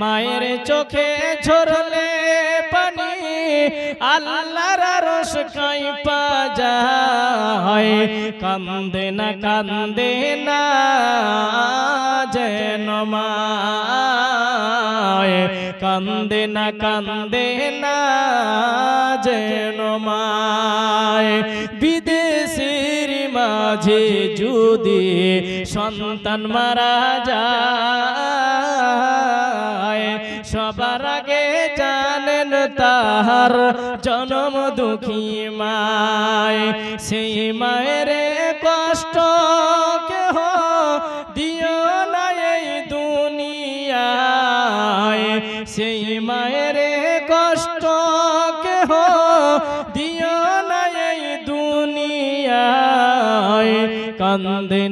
মায়ের চোখে ঝরলে পানি আল্লাহর আরশ কাঁপা যায়। কান্দে না যেন মায়, কান্দে না যেন মায়। বিদেশের মাঝে যদি সন্তান মারা যায়, সবার আগে জানেন তাহার জনম দুঃখী মায়। সেই মায়ের কষ্ট কেহ দিও না এই দুনিয়ায়, সেই মায়ের কষ্ট কেহ দিও না এই দুনিয়ায়। কান্দে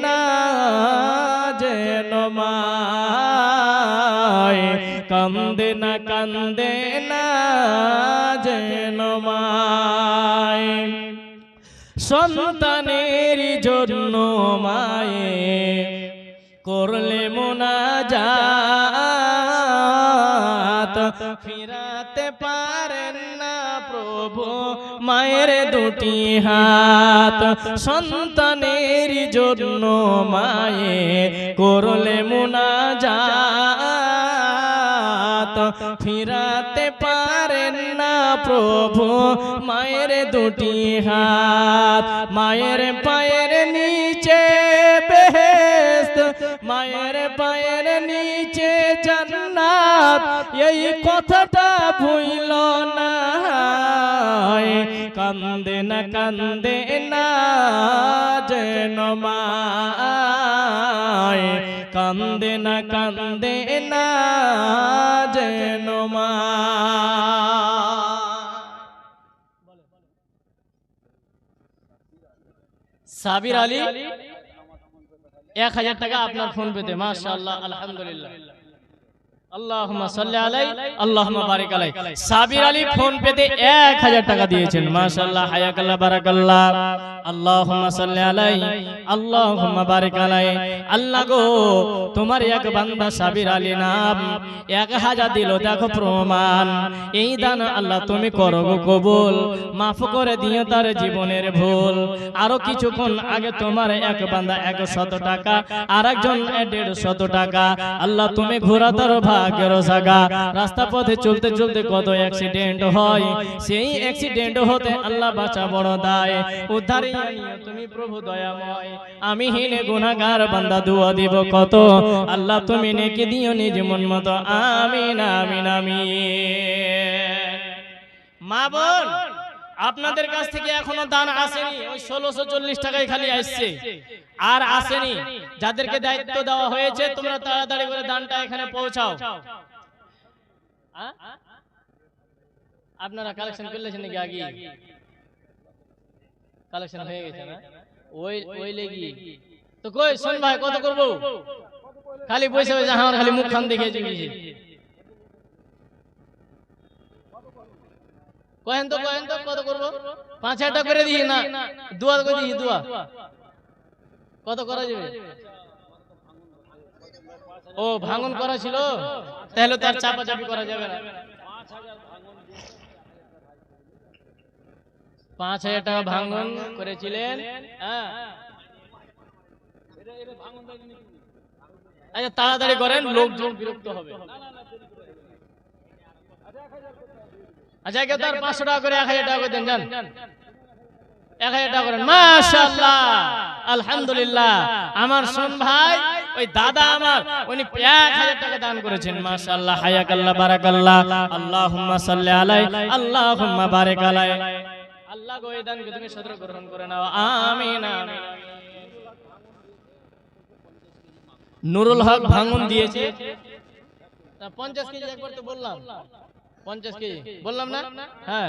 না যেন মায়, কান্দে না যেন মায়। সন্তানের জন্য মায়ে করলে মুনাজাত, ফিরাতে পারেন না প্রভু মায়ের দুটি হাত। সন্তানের জন্য মায়ে করলে মুনাজাত, ফিরাতে পারেন না প্রভু মায়ের দুটি হাত। মায়ের পায়ের নিচে বেহেশত, মায়ের পায়ের নিচে জান্নাত, এই কথাটা ভুইল না। কান্দে না যেন মায়, কান্দে না যেন মায়। সাবির আলী 1000 টাকা আপনার ফোন পেতে। মাশাআল্লাহ, আলহামদুলিল্লাহ, আল্লাহুম্মা সাল্লি আলাইহি আল্লাহুম্মা বারিক আলাইহি। সাবির আলী ফোন পেতে 1000 টাকা দিয়েছেন। মাশাআল্লাহ, হায়াকাল্লাহ, বারাকাল্লাহ। আল্লাহুম্মা সাল্লি আলাইহি আল্লাহুম্মা বারিক আলাইহি। আল্লাহ গো, তোমার এক বান্দা সাবির আলী নাম 1000 দিল, দেখো প্রমাণ। এই দান আল্লাহ তুমি করো গো কবুল, মাফ করে দিও তার জীবনের ভুল। আরো কিছুক্ষণ আগে তোমার এক বান্দা 100 টাকা, আরেকজন 150 টাকা। আল্লাহ তুমি ঘোরা তার ভাগ্যের জায়গা। রাস্তা পথে চলতে চলতে কত অ্যাক্সিডেন্ট হয়, সেই অ্যাক্সিডেন্ট হতে আল্লাহ বাঁচা বড় দায়। উদ্ধারে তুমি প্রভু দয়াময়, আমি হিনে গুনাহগার বান্দা দোয়া দিব কত। আল্লাহ তুমি নেকি দিও নিজ মন মতো। আমিন আমিন আমিন। মা বোন, আপনাদের কাছ থেকে এখনো দান আসেনি, ওই 1640 টাকায় খালি আসছে, আর আসেনি। যাদেরকে দায়িত্ব দেওয়া হয়েছে তোমরা তাড়াতাড়ি করে দানটা এখানে পৌঁছাও। আপনারা কালেকশন করলেছেন নাকি? আগে কালেকশন হয়ে গেছে না? ওই লেগি তো কই শোন ভাই, কত করব? খালি বসে বসে আমার খালি মুখ খান দেখে গেছে। কহেন তো কত করব? 5000 টাকা করে দিই না, দোয়া করে দিই। দোয়া কত করা যাবে? ও ভাঙন করা ছিল, তাহলে তার চাপাচাপি করা যাবে না। 5000 টাকা ভাঙন করেছিলেন। হ্যাঁ, আচ্ছা তাড়াতাড়ি করেন, লোকজন বিরক্ত হবে। আচ্ছা কেউ তার 500 টাকা করে 1000 টাকা করে দেন, যান 1000 টাকা করেন। মাশাআল্লাহ, আলহামদুলিল্লাহ। আমার শোন ভাই, ওই দাদা আমার উনি 1000 টাকা দান করেছেন। মাশাআল্লাহ, হায়াকাল্লাহ, বারাকাল্লাহ। আল্লাহুম্মা সাল্লি আলাইহি আল্লাহুম্মা বারিক আলাইহি। আল্লাহ গো, এই দানকে তুমি সদর গ্রহণ করে নাও। আমিন আমিন। নুরুল হক ভাঙন দিয়েছে 50 কেজি। একবার তো বললাম 50 কেজি বললাম না? হ্যাঁ,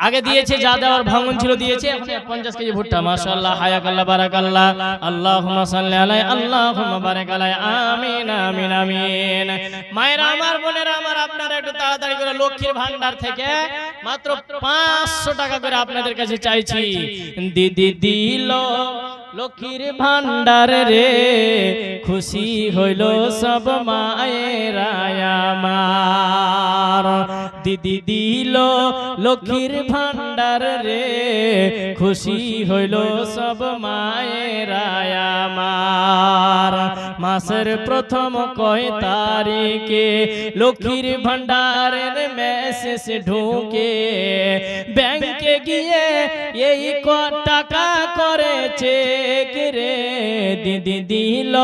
আগে দিয়েছে, যা দেওয়ার ভাঙন ছিল দিয়েছে, এখন 50 কেজি ভুট্টা। মাশাআল্লাহ, হায়াকাল্লাহ, বারাকাল্লাহ। আল্লাহুম্মা সাল্লি আলাইহি আল্লাহুম্মা বারিক আলাইহি। আমিন আমিন আমিন। মায়েরা আমার, বোনেরা আমার, আপনারা একটু তাড়াতাড়ি করে লক্ষ্মীর ভান্ডার থেকে মাত্র 500 টাকা করে আপনাদের কাছে চাইছি। দিদি দিল লক্ষ্মীর ভান্ডার রে খুশি হইল সব মায়েরা আমার দিদি দিল লক্ষ্মীর ভান্ডার রে খুশি হইল সব মায়েরা আমার মাসের প্রথম কয় তারিখে লক্ষ্মীর ভান্ডারের মেসেজ ঢুকে ব্যাংকে গিয়ে এই টাকা করেছে রে দিদি দিল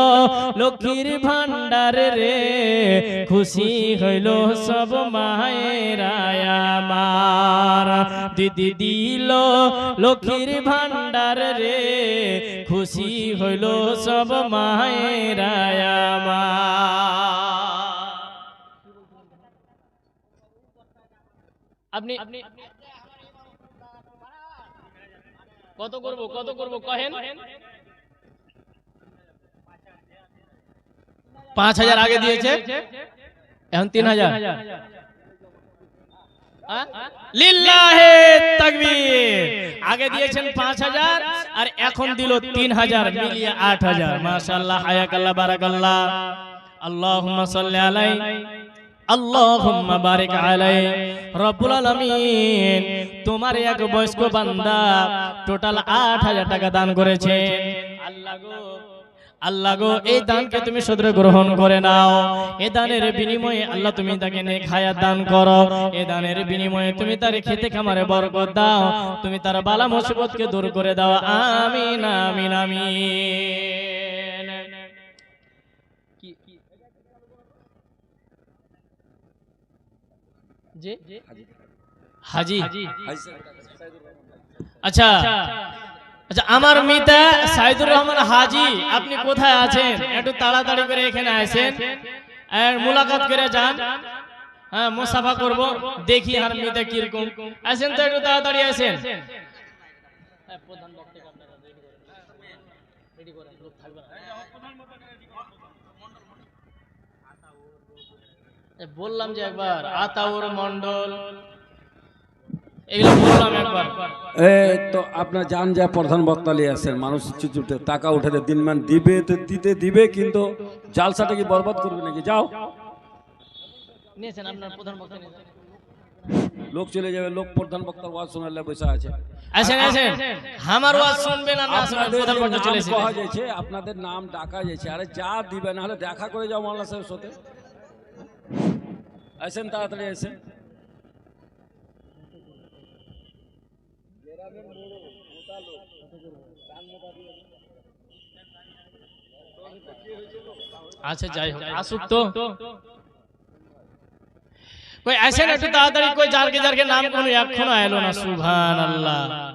লক্ষ্মীর ভান্ডার রে খুশি হইল সব মায়েরা আমার দিদি দিল লক্ষ্মীর ভান্ডার রে খুশি হইল সব মায়েরা আমার আপনি কত করব কহেন 5000 আগে দিয়েছে এখন 3000 লিল্লাহে তাকবীর আগে দিয়েছেন 5000 আর এখন দিল 3000 মিলিয়ে 8000 মাশাআল্লাহ হায়াকাল্লাহ বারাকাল্লাহ আল্লাহুম্মা সাল্লি আলাইহি আল্লাহুম্মা বারিক আলাইহি রব্বুল আলামিন তোমার এক বয়স্ক বান্দা টোটাল 8000 টাকা দান করেছে আল্লাহ গো এই দানকে তুমি সদরে গ্রহণ করে নাও এই দানের বিনিময়ে আল্লাহ তুমি তাকে নেক হায়াত দান করো এই দানের বিনিময়ে তুমি তার খেতে খামারে বরকত দাও তুমি তার বালা মুসিবতকে দূর করে দাও আমিন আমিন আমিন জি হাজি আচ্ছা আচ্ছা আমার মিতা সাইদুর রহমান হাজি আপনি কোথায় আছেন একটু তাড়াতাড়ি করে এখানে আসেন আর মুলাকাত করে যান হ্যাঁ মুসাফা করব দেখি আর মিতা কিরকম আসেন তো একটু তাড়াতাড়ি আসেন প্রধান বক্তা আপনারা রেডি করেন লোক থাকবে না বললাম যে একবার আতাউর মন্ডল এগুলো বললাম একবার এই তো আপনার জান যা প্রধান বক্তা নিয়ে আসেন মানুষ চুচুটে টাকা উঠে দিনমান দিবে তো দিতে দিবে কিন্তু জালসাটা কি বরবাদ করবে নাকি যাও নিয়েছেন আপনার প্রধান বক্তা নিয়েছেন লোক চলে যাবে লোক প্রধান বক্তার ওয়াজ শোনালে বসে আছে আসেন আসেন আমার ওয়াজ শুনবেন আর না শুনবেন প্রধান বক্তা চলে এসেছে কওয়া যাচ্ছে আপনাদের নাম ডাকা যাচ্ছে আরে যা দিবে না হলে দেখা করে যাও মাওলানা সাহেবের সাথে আসেন তাড়াতাড়ি আসেন আচ্ছা যাই হোক আসুক তো কই আসেন একটু তাড়াতাড়ি কই যারকে যারকে নাম কোন এখনো এলো না সুবহানাল্লাহ